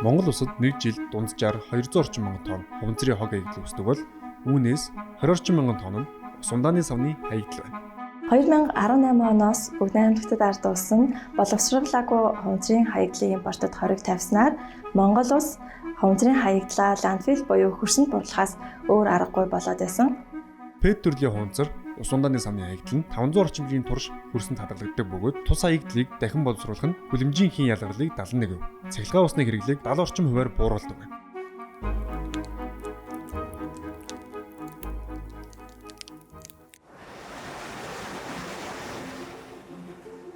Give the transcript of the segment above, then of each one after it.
Монгол улсад нэг жилд дунджаар 200 орчим мянган тонн хуванцрын хог хаягдал үүсдэг бол үүнээс 20 орчим мянган тонн нь ус ундааны савны хаягдал байна. 2018 оноос Бүгд найрамдагтад ард улсын боловсруулаагүй хуванцрын хаягдлын импортод хориг тавьснаар Монгол улс хуванцрын хаягдлаа ландфилл буюу хөрсөнд бурлахаас өөр аргагүй болоод байсан. ПЭТ төрлийн хуванцар ус ундааны савны хаягдал нь 500 орчим жилийн турш хөрсөнд хадгалагддаг бөгөөд тус хаягдлыг дахин боловсруулах нь хүлэмжийн хийн ялгарлыг 71%, цахилгаан усны хэрэглээг 70 орчим хувиар бууруулдаг байна.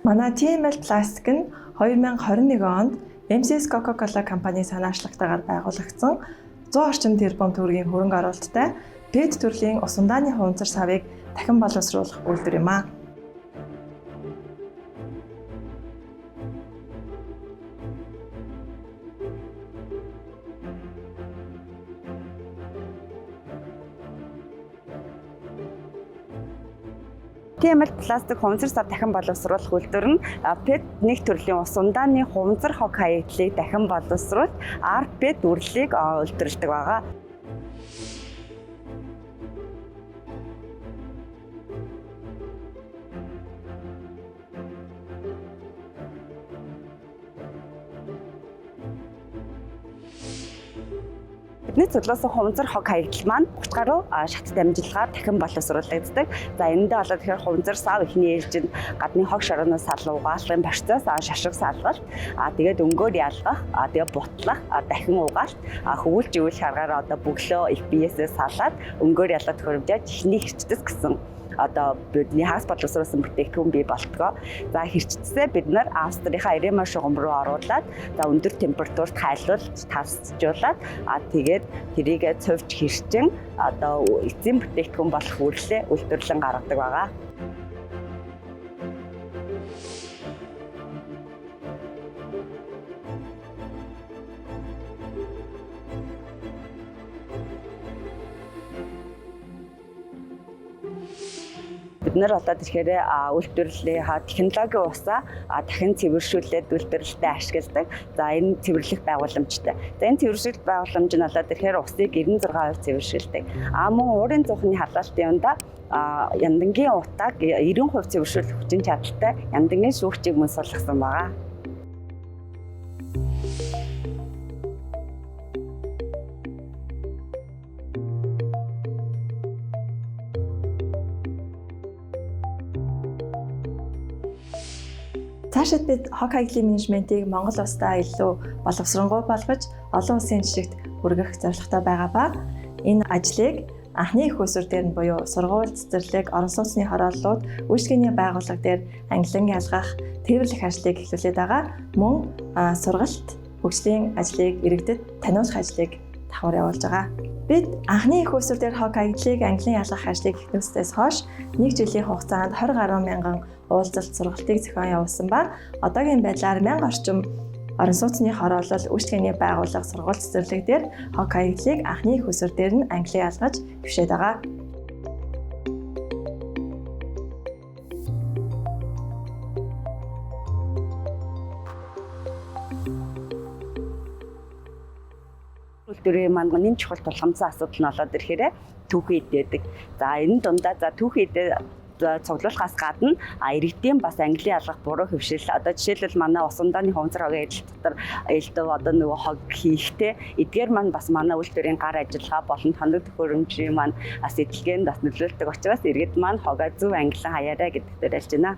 Манай TML Plastic нь 2021 онд MCS Coca-Cola компани санаачлалтаагаар байгуулагдсан 100 орчим тэрбум төгрөгийн хөрөнгө оруулалттай ПЭТ төрлийн ус ундааны хуванцар савыг дахин боловсруулах үйлдвэр юм аа. TML Plastic хуванцар сав дахин боловсруулах үйлдвэр нь ПЭТ нэг төрлийн ус ундааны хуванцар хог хаягдлыг дахин боловсруулж ПЭТ үрлийг үйлдвэрлэдэг байгаа. Бидний цуглуулсан хуванцар хог хаягдал маань 30 гаруй шат дамжлагаар дахин боловсруулагддаг. За энэндээ болоод тэгэхээр хуванцар сав эхний ээлжинд гадны хог шорооноос салах, угаалгын барьцаас шашиг салгалт, тэгээд өнгөөр ялгах, тэгээд бутлах, дахин угаалт, хөвөл живэл шаргаар одоо бөглөө FBS-ээс салаад өнгөөр ялгах төхөөрөмжөө техник хэрэгцээс гэсэн бидний хагас боловсруулсан бүтээгдэхүүн бий болтгоо. За хэрчдсээ бид нар Австрийнхаа Ирема шугам руу оруулаад өндөр температурт хайлуулж тавсжуулаад тэгээд тэрийг цовж хэрчин эцсийн бүтээгдэхүүн болох үрлээ үйлдвэрлэн гаргадаг байгаа. Бид нар одоо тэгэхээр үйлдвэрлэлийн технологийн усаа дахин цэвэршүүлээд үйлдвэрлэлтэд ашигладаг. За энэ цэвэрлэх байгууламжтай. За энэ цэвэршүүлэх байгууламж нь болоод тэгэхээр усыг 96% цэвэршүүлдэг. Мөн уурын зуухны халаалтын юунда яндангийн утааг 90% цэвэршүүлэх хүчин чадалтай яндангийн шүүгчийг мөн сулгасан байгаа. Цаашид бид хог хаягдлын менежментийг Монгол улстай илүү боловсронгуй болгож олон улсын жишгт хүргэх зорилготой байгаа ба энэ ажлыг анхны их усүр дээр нь буюу сургууль, цэцэрлэг, орон сууцны хорооллууд, үйлчилгээний байгууллага дээр ангилан ялгах, тээвэрлэх ажлыг эхлүүлээд байгаа. Мөн сургалт, хөгжлийн ажлыг иргэдэд таниулах ажлыг давхар явуулж байгаа. Бид анхны их усүр дээр хог хаягдлыг ангилан ялгах ажлыг эхлүүлснээс хойш 1 жилийн хугацаанд 20 гаруй мянган уулзалт сургалтыг зохион явуулсан ба одоогийн байдлаар 1000 орчим орон сууцны хороолол, үйлчилгээний байгууллага, сургууль, цэцэрлэг дээр хог хаягдлыг анхны их усүр дээр нь ангилан ялгаж хөвшөөд байгаа. Үйлдвэрийн маань нэн чухал тулгамдсан асуудал нь болоод ирэхээр түүхий идээдэг. За энэ дундаа түүхий цуглуулахаас гадна иргэдийн бас ангилан ялгах буруу хөвшил жишээлбэл манай ус ундааны хуванцар хогийн ажил дотор нөгөө хог хийхдээ эдгээр маань бас манай үйлдвэрийн гар ажиллагаа болон хоног төхөөрөмжийн маань сэтлэгээнд бас нөлөөлдөг учраас иргэд маань хогоо зөв ангилан хаяарай гэдэгтэр ялж байна.